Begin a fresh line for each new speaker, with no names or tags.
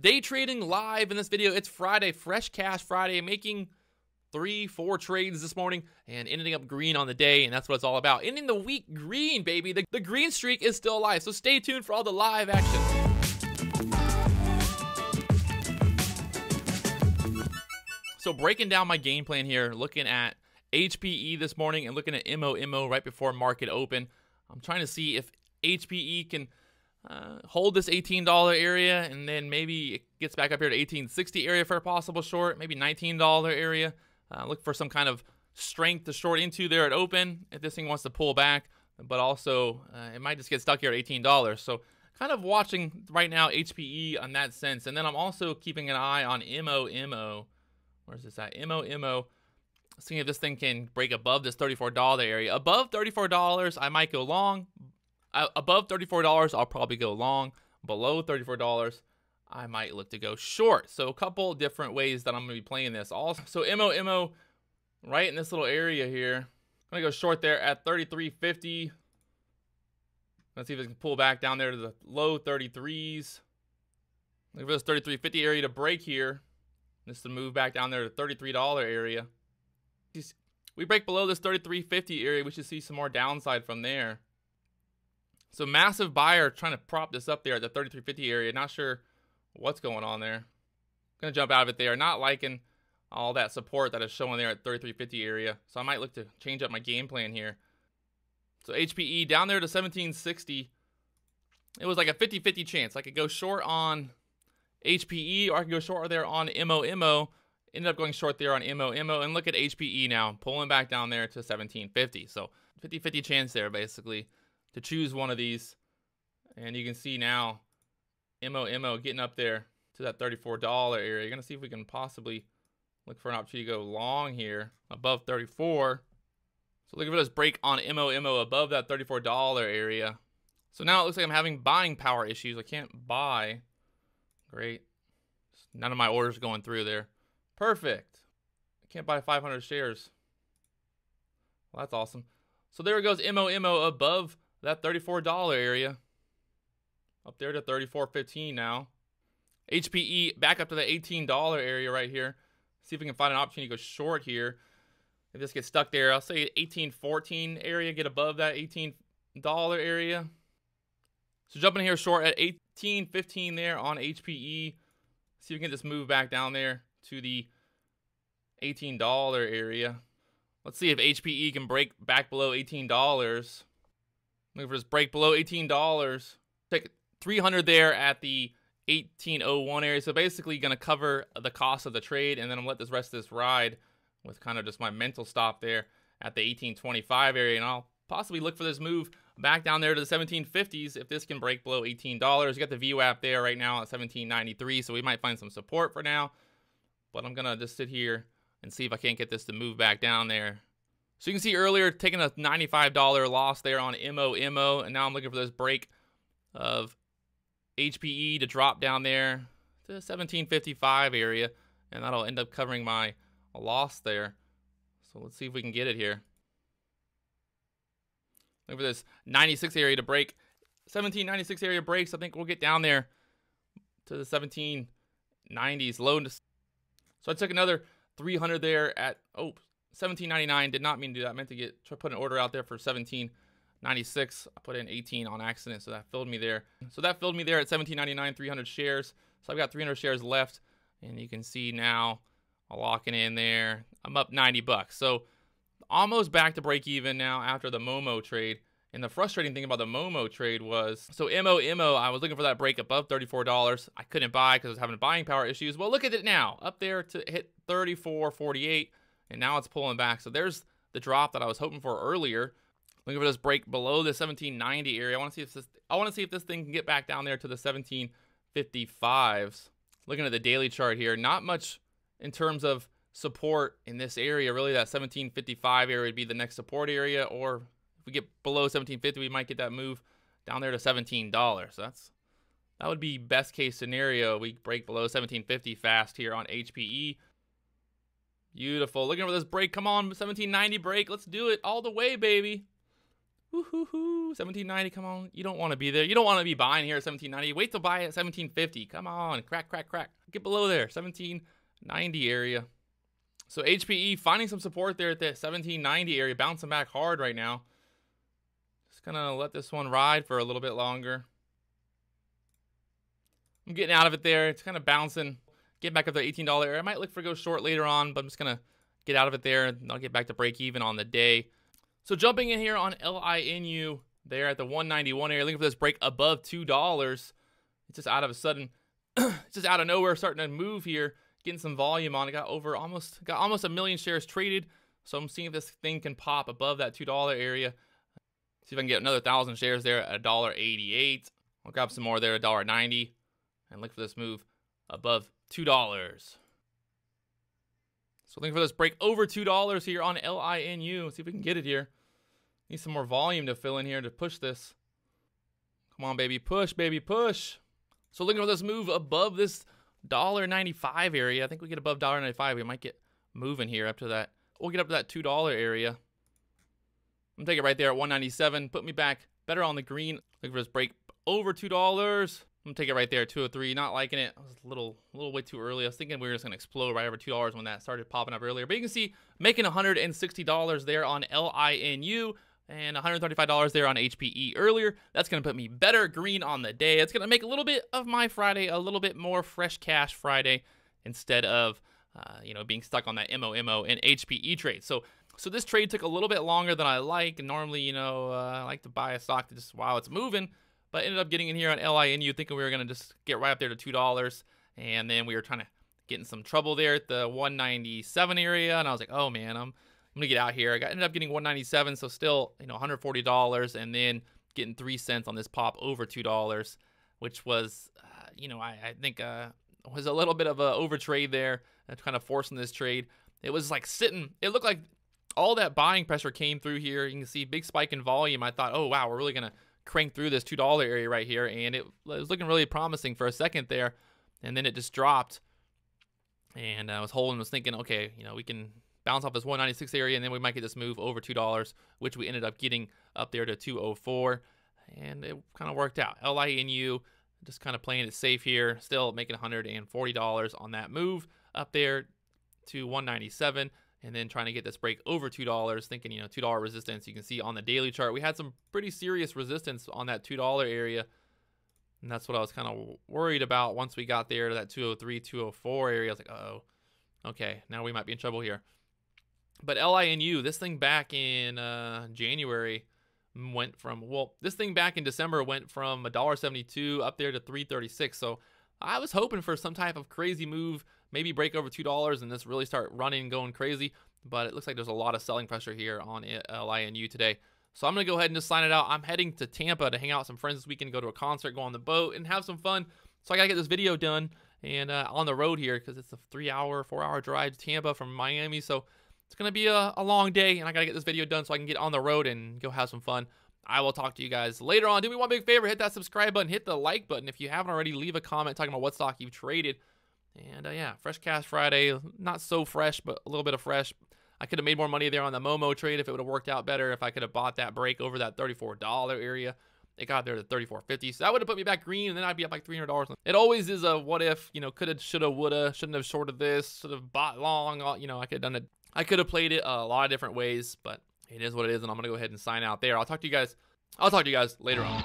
Day trading live in this video. It's Friday, Fresh Cash Friday, making 3-4 trades this morning and ending up green on the day, and that's what it's all about. Ending the week green, baby. The green streak is still alive, so stay tuned for all the live action. So breaking down my game plan here, looking at HPE this morning and looking at MOMO right before market open. I'm trying to see if HPE can hold this $18 area, and then maybe it gets back up here to $18.60 area for a possible short, maybe $19 area. Look for some kind of strength to short into there at open if this thing wants to pull back, but also it might just get stuck here at $18. So kind of watching right now HPE on that sense, and then I'm also keeping an eye on MOMO. Where's this at? MOMO. Seeing if this thing can break above this $34 area. Above $34, I might go long. Above $34, I'll probably go long. Below $34, I might look to go short. So a couple different ways that I'm going to be playing this. Also, so MOMO right in this little area here. I'm going to go short there at 33.50. Let's see if it can pull back down there to the low 33s. Look for this 33.50 area to break here. Just to move back down there to $33 area. We break below this 33.50 area, we should see some more downside from there. So massive buyer trying to prop this up there at the 33.50 area. Not sure what's going on there. Gonna jump out of it there. Not liking all that support that is showing there at 33.50 area. So I might look to change up my game plan here. So HPE down there to 17.60. It was like a 50-50 chance. I could go short on HPE or I could go short there on MOMO. Ended up going short there on MOMO, and look at HPE now pulling back down there to 17.50. So 50-50 chance there basically to choose one of these. And you can see now MOMO getting up there to that $34 area. You're going to see if we can possibly look for an opportunity to go long here above 34. So look at this break on MOMO above that $34 area. So now it looks like I'm having buying power issues. I can't buy. Great. None of my orders going through there. Perfect. I can't buy 500 shares. Well, that's awesome. So there it goes, MOMO above that $34 area. Up there to $34.15 now. HPE back up to the $18 area right here. See if we can find an opportunity to go short here. If this gets stuck there, I'll say $18.14 area, get above that $18 area. So jumping here short at $18.15 there on HPE. See if we can get this move back down there to the $18 area. Let's see if HPE can break back below $18. Looking for this break below $18. Take 300 there at the 1801 area. So basically going to cover the cost of the trade, and then I'm going to let this rest of this ride with kind of just my mental stop there at the 1825 area, and I'll possibly look for this move back down there to the 1750s if this can break below $18. You got the VWAP there right now at 1793, so we might find some support for now. But I'm going to just sit here and see if I can't get this to move back down there. So you can see earlier taking a $95 loss there on MOMO, and now I'm looking for this break of HPE to drop down there to the 1755 area, and that'll end up covering my loss there. So let's see if we can get it here. Look for this 96 area to break. 1796 area breaks. I think we'll get down there to the 1790s low. So I took another 300 there at 1799. Did not mean to do that. I meant to try to put an order out there for 1796. I put in 18 on accident, so that filled me there. So that filled me there at 1799, 300 shares. So I've got 300 shares left, and you can see now I'm locking in there. I'm up 90 bucks. So almost back to break even now after the MOMO trade. And the frustrating thing about the MOMO trade was, so MOMO, I was looking for that break above $34. I couldn't buy because I was having buying power issues. Well, look at it now, up there to hit $34.48, and now it's pulling back. So there's the drop that I was hoping for earlier. Looking for this break below the 1790 area. I want to see if this thing can get back down there to the 1755s. Looking at the daily chart here, not much in terms of support in this area. Really, that 1755 area would be the next support area, or if we get below 1750, we might get that move down there to $17. So that would be best case scenario. We break below 1750 fast here on HPE. Beautiful. Looking for this break. Come on, 1790 break. Let's do it all the way, baby. Woohoo! 1790, come on. You don't want to be there. You don't want to be buying here at 1790. Wait to buy at 1750. Come on, crack, crack, crack. Get below there, 1790 area. So HPE finding some support there at the 1790 area, bouncing back hard right now. Just gonna let this one ride for a little bit longer. I'm getting out of it there. It's kind of bouncing. Get back up to the $18 area. I might look for go short later on, but I'm just gonna get out of it there, and I'll get back to break even on the day. So jumping in here on LINU there at the 191 area, looking for this break above $2. It's just out of a sudden, it's just out of nowhere starting to move here, getting some volume on. It got almost a million shares traded. So I'm seeing if this thing can pop above that $2 area. See if I can get another 1,000 shares there at $1.88. I'll grab some more there at $1.90 and look for this move above $2. So looking for this break over $2 here on LINU. See if we can get it here. Need some more volume to fill in here to push this. Come on, baby. Push, baby, push. So looking for this move above this $1.95 area. I think we get above $1.95. We might get moving here up to that. We'll get up to that $2 area. I'm going to take it right there at 197. Put me back better on the green. Looking for this break over $2. I'm gonna take it right there, 203. Not liking it. I was a little way too early. I was thinking we were just gonna explode right over $2 when that started popping up earlier. But you can see making $160 there on LINU and $135 there on HPE earlier. That's gonna put me better green on the day. It's gonna make a little bit of my Friday a little bit more fresh cash Friday instead of being stuck on that MOMO and HPE trade. So this trade took a little bit longer than I like. Normally, I like to buy a stock just while it's moving. But ended up getting in here on LINU thinking we were going to just get right up there to $2. And then we were trying to get in some trouble there at the 197 area. And I was like, oh, man, I'm going to get out here. I ended up getting 197, so still, $140. And then getting 3 cents on this pop over $2, which was, I think was a little bit of an overtrade there. Kind of forcing this trade. It was like sitting. It looked like all that buying pressure came through here. You can see big spike in volume. I thought, oh, wow, we're really going to crank through this $2 area right here, and it was looking really promising for a second there, and then it just dropped, and I was holding, was thinking, okay, we can bounce off this 196 area, and then we might get this move over $2, which we ended up getting up there to 204, and it kind of worked out. LINU just kind of playing it safe here, still making $140 on that move up there to 197. And then trying to get this break over $2, thinking, $2 resistance. You can see on the daily chart, we had some pretty serious resistance on that $2 area. And that's what I was kind of worried about once we got there to that 203, 204 area. I was like, uh-oh, okay, now we might be in trouble here. But LINU, this thing back in January went from, this thing back in December went from $1.72 up there to $3.36. So I was hoping for some type of crazy move, maybe break over $2 and this really start running and going crazy. But it looks like there's a lot of selling pressure here on LINU today. So I'm going to go ahead and just sign it out. I'm heading to Tampa to hang out with some friends this weekend, go to a concert, go on the boat, and have some fun. So I got to get this video done and on the road here because it's a 4-hour drive to Tampa from Miami. So it's going to be a long day, and I got to get this video done so I can get on the road and go have some fun. I will talk to you guys later on. Do me one big favor, hit that subscribe button, hit the like button. If you haven't already, leave a comment talking about what stock you've traded. And yeah, Fresh Cash Friday, not so fresh, but a little bit of fresh. I could have made more money there on the Momo trade if it would have worked out better, if I could have bought that break over that $34 area. It got there to $34.50, so that would have put me back green, and then I'd be up like $300. It always is a what if, coulda, shoulda, woulda, shouldn't have shorted this, should have bought long, I could have done it. I could have played it a lot of different ways, but it is what it is, and I'm going to go ahead and sign out there. I'll talk to you guys later on.